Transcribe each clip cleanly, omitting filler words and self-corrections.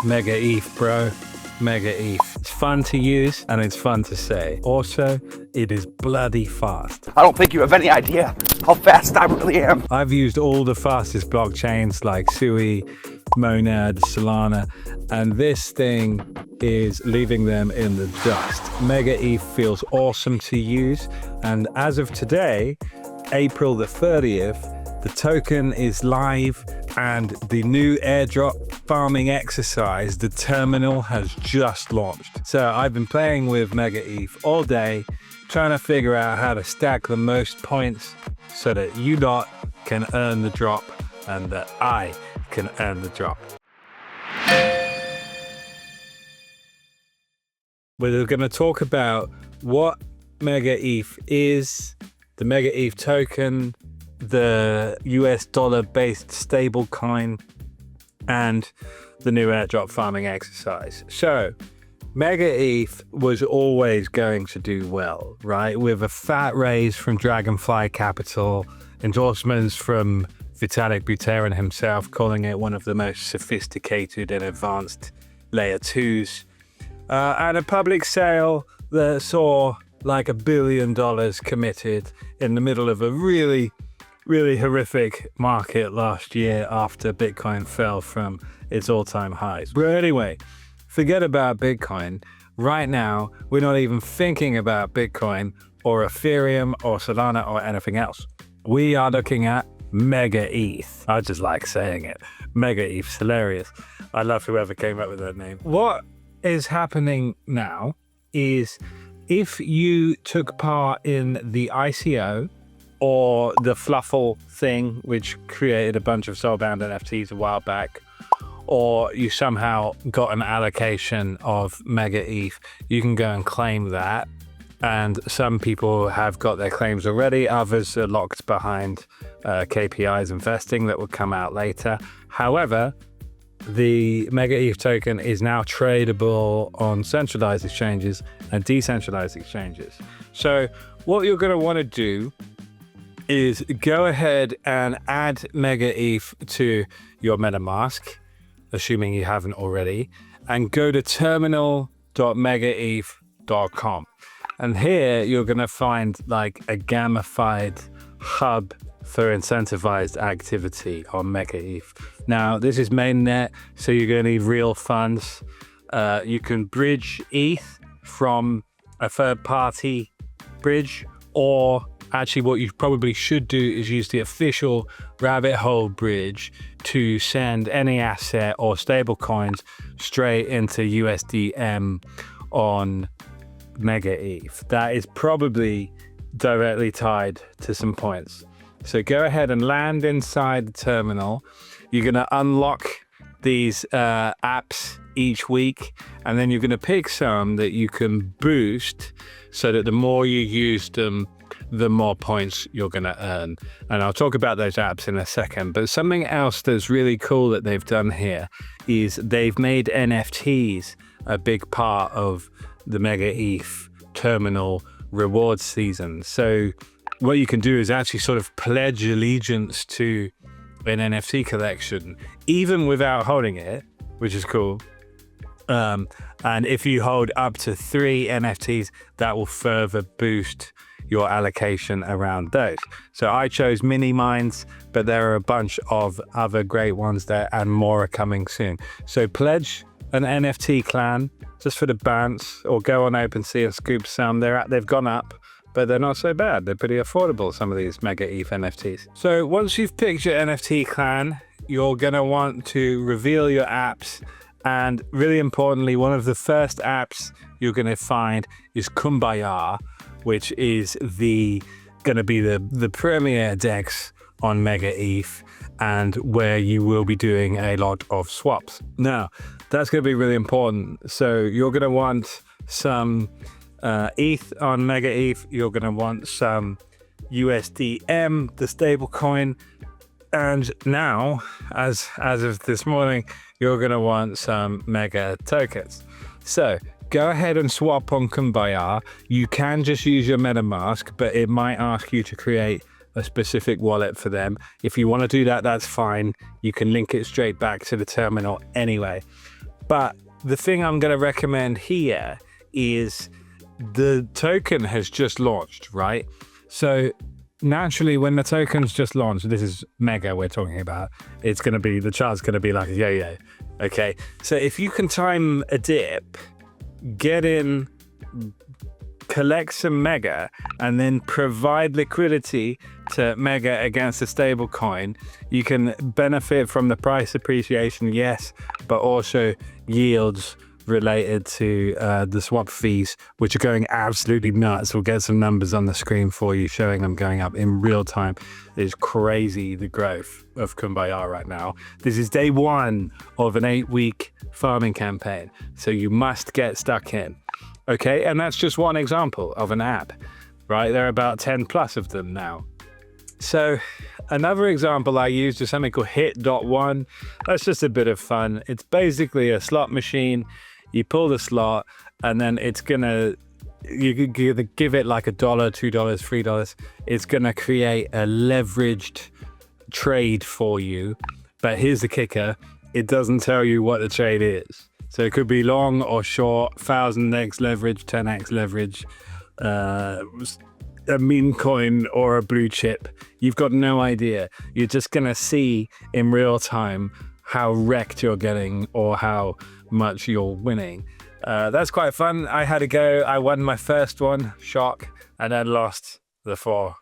MegaETH, bro. MegaETH. It's fun to use and it's fun to say. Also, it is bloody fast. I don't think you have any idea how fast I really am. I've used all the fastest blockchains like Sui, Monad, Solana, and this thing is leaving them in the dust. MegaETH feels awesome to use, and as of today, April the 30th, the token is live and the new airdrop farming exercise, the terminal, has just launched. So I've been playing with MegaETH all day, trying to figure out how to stack the most points so that you lot can earn the drop and that I can earn the drop. We're going to talk about what MegaETH is, the MegaETH token, the US dollar-based stablecoin, and the new airdrop farming exercise. So, MegaETH was always going to do well, right? With a fat raise from Dragonfly Capital, endorsements from Vitalik Buterin himself, calling it one of the most sophisticated and advanced layer 2s, and a public sale that saw like $1 billion committed in the middle of a really horrific market last year after Bitcoin fell from its all-time highs. But anyway, forget about Bitcoin. Right now, we're not even thinking about Bitcoin or Ethereum or Solana or anything else. We are looking at MegaETH. I just like saying it. MegaETH's hilarious. I love whoever came up with that name. What is happening now is if you took part in the ICO or the Fluffle thing, which created a bunch of soulbound NFTs a while back, or you somehow got an allocation of MegaETH, you can go and claim that. And some people have got their claims already. Others are locked behind KPIs investing that will come out later. However, the MegaETH token is now tradable on centralized exchanges and decentralized exchanges. So what you're going to want to do is go ahead and add MegaETH to your MetaMask, assuming you haven't already, and go to terminal.megaeth.com. And here you're going to find like a gamified hub for incentivized activity on MegaETH. Now, this is mainnet, so you're going to need real funds. You can bridge ETH from a third-party bridge, or actually what you probably should do is use the official rabbit hole bridge to send any asset or stable coins straight into USDM on MegaETH. That is probably directly tied to some points. So go ahead and land inside the terminal. You're going to unlock these apps each week, and then you're going to pick some that you can boost so that the more you use them, the more points you're going to earn. And I'll talk about those apps in a second. But something else that's really cool that they've done here is they've made NFTs a big part of the MegaETH terminal reward season. So what you can do is actually sort of pledge allegiance to an NFT collection, even without holding it, which is cool. And if you hold up to 3 NFTs, that will further boost your allocation around those. So I chose mini mines, but there are a bunch of other great ones there, and more are coming soon. So pledge an NFT clan just for the bounce, or go on OpenSea and scoop some. They've gone up, but they're not so bad. They're pretty affordable, some of these MegaETH NFTs. So once you've picked your NFT clan, you're gonna want to reveal your apps. And really importantly, one of the first apps you're gonna find is Kumbaya, which is gonna be the premier DEX on MegaETH, and where you will be doing a lot of swaps. Now, that's gonna be really important. So you're gonna want some ETH on MegaETH, you're gonna want some USDM, the stablecoin, and now, as of this morning, you're gonna want some Mega tokens. So go ahead and swap on Kumbaya. You can just use your MetaMask, but it might ask you to create a specific wallet for them. If you want to do that, that's fine. You can link it straight back to the terminal anyway. But the thing I'm going to recommend here is the token has just launched, right? So naturally, when the token's just launched, this is Mega we're talking about, it's going to be, the chart's going to be like a yo-yo. Okay, so if you can time a dip, get in, collect some Mega, and then provide liquidity to Mega against a stable coin, you can benefit from the price appreciation, yes, but also yields related to the swap fees, which are going absolutely nuts. We'll get some numbers on the screen for you showing them going up in real time. It's crazy, the growth of Kumbaya right now. This is day one of an 8-week farming campaign, so you must get stuck in. Okay, and that's just one example of an app, right? There are about 10 plus of them now. So another example I used is something called Hit.1. That's just a bit of fun. It's basically a slot machine. You pull the slot and then it's gonna, you give it like $1, $2, $3. It's gonna create a leveraged trade for you. But here's the kicker. It doesn't tell you what the trade is. So it could be long or short, 1000x leverage, 10x leverage, a meme coin or a blue chip. You've got no idea. You're just gonna see in real time how wrecked you're getting or how much you're winning. That's quite fun. I had a go. I won my first one, shock, and then lost the 4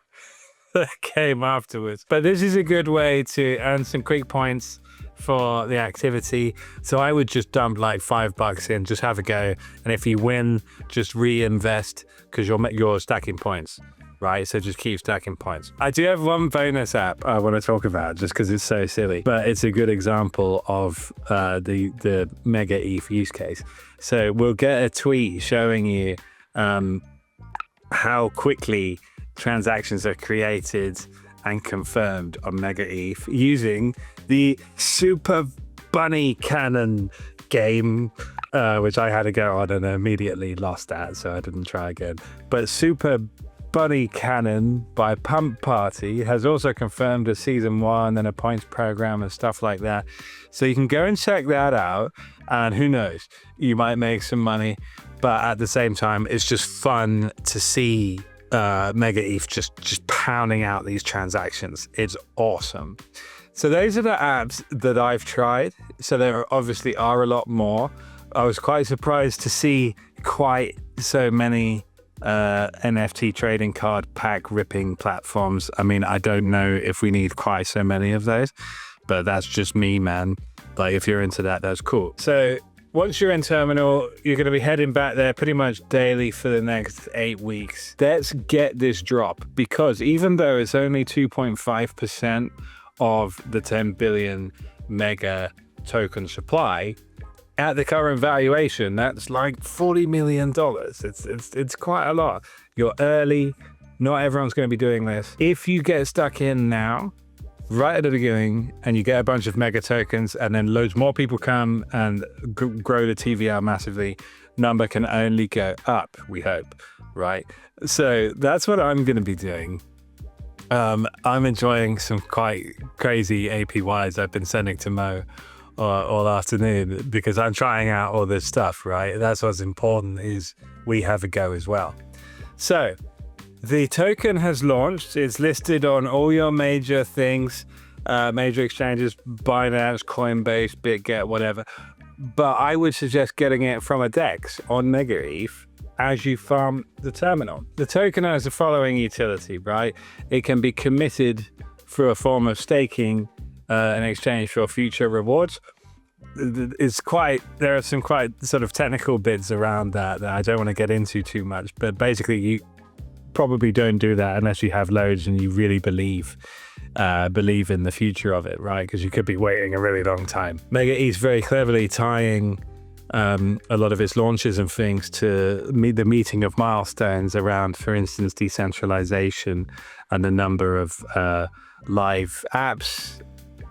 that came afterwards. But this is a good way to earn some quick points for the activity. So I would just dump like $5 in, just have a go, and if you win, just reinvest, because you're stacking points, right? So just keep stacking points. I do have one bonus app I want to talk about just because it's so silly, but it's a good example of the MegaETH use case. So we'll get a tweet showing you how quickly transactions are created and confirmed on MegaETH using the Super Bunny Cannon game, which I had to go on and immediately lost at, so I didn't try again. But Super Bunny Cannon by Pump Party has also confirmed a season 1 and a points program and stuff like that. So you can go and check that out, and who knows, you might make some money. But at the same time, it's just fun to see MegaETH just pounding out these transactions. It's awesome. So those are the apps that I've tried. So there obviously are a lot more. I was quite surprised to see quite so many NFT trading card pack ripping platforms. I mean, I don't know if we need quite so many of those, but that's just me, man. Like, if you're into that, that's cool. So once you're in terminal, you're going to be heading back there pretty much daily for the next 8 weeks. Let's get this drop, because even though it's only 2.5% of the 10 billion Mega token supply, at the current valuation, that's like $40 million. It's quite a lot. You're early. Not everyone's going to be doing this. If you get stuck in now, right at the beginning, and you get a bunch of Mega tokens, and then loads more people come and grow the TVL massively, number can only go up, we hope, right? So that's what I'm going to be doing. I'm enjoying some quite crazy APYs I've been sending to Mo all afternoon, because I'm trying out all this stuff, right? That's what's important, is we have a go as well. So the token has launched. It's listed on all your major things, major exchanges, Binance, Coinbase, BitGet, whatever. But I would suggest getting it from a DEX on MegaETH as you farm the terminal. The token has the following utility, right? It can be committed through a form of staking in exchange for future rewards. There are some quite sort of technical bits around that I don't want to get into too much, but basically you probably don't do that unless you have loads and you really believe in the future of it, right? Because you could be waiting a really long time. MegaETH very cleverly tying a lot of its launches and things to the meeting of milestones around, for instance, decentralization and the number of live apps,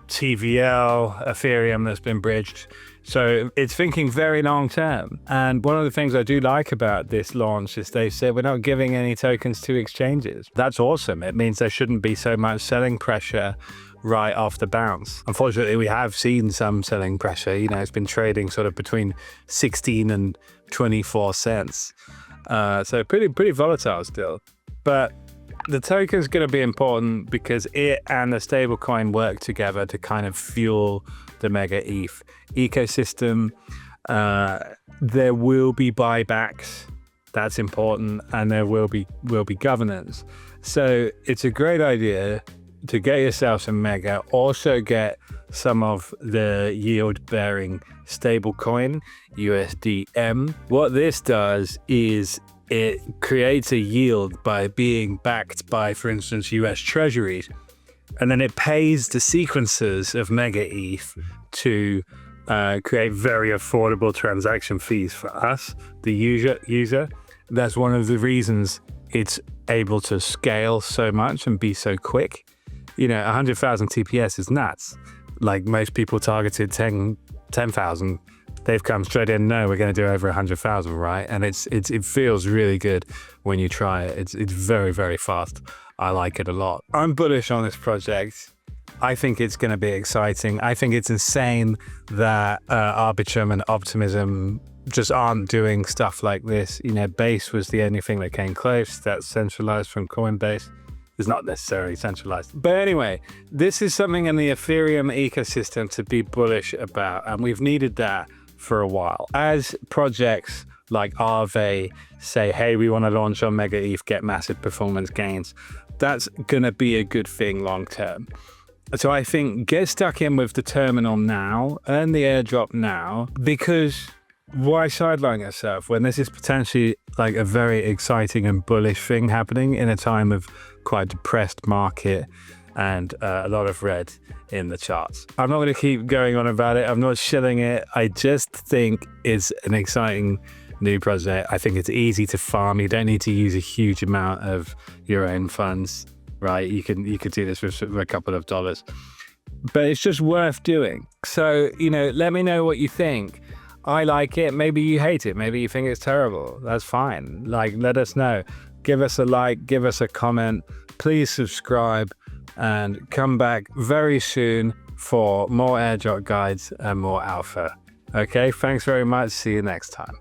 TVL, Ethereum that's been bridged, So it's thinking very long term. And one of the things I do like about this launch is they said we're not giving any tokens to exchanges. That's awesome. It means there shouldn't be so much selling pressure right off the bounce. Unfortunately, we have seen some selling pressure. You know, it's been trading sort of between 16 and 24 cents. So pretty volatile still. But the token is going to be important because it and the stablecoin work together to kind of fuel the MegaETH ecosystem. There will be buybacks. That's important, and there will be governance. So it's a great idea to get yourself some Mega. Also get some of the yield-bearing stablecoin USDM. What this does is it creates a yield by being backed by, for instance, US Treasuries, and then it pays the sequencers of MegaETH to create very affordable transaction fees for us, the user. That's one of the reasons it's able to scale so much and be so quick. You know, 100,000 TPS is nuts. Like most people targeted 10,000. They've come straight in, no, we're going to do over 100,000, right? And it feels really good when you try it. It's very, very fast. I like it a lot. I'm bullish on this project. I think it's going to be exciting. I think it's insane that Arbitrum and Optimism just aren't doing stuff like this. You know, Base was the only thing that came close. That's centralized from Coinbase. It's not necessarily centralized. But anyway, this is something in the Ethereum ecosystem to be bullish about, and we've needed that for a while. As projects like Aave say, hey, we want to launch on MegaETH, get massive performance gains, that's going to be a good thing long term. So I think get stuck in with the terminal now, earn the airdrop now, because why sideline yourself when this is potentially like a very exciting and bullish thing happening in a time of quite depressed market and a lot of red in the charts. I'm not going to keep going on about it. I'm not shilling it. I just think it's an exciting new project. I think it's easy to farm. You don't need to use a huge amount of your own funds, right? You could do this with a couple of dollars, but it's just worth doing. So, you know, let me know what you think. I like it. Maybe you hate it. Maybe you think it's terrible. That's fine. Like, let us know. Give us a like, give us a comment. Please subscribe and come back very soon for more airdrop guides and more alpha. Okay, thanks very much. See you next time.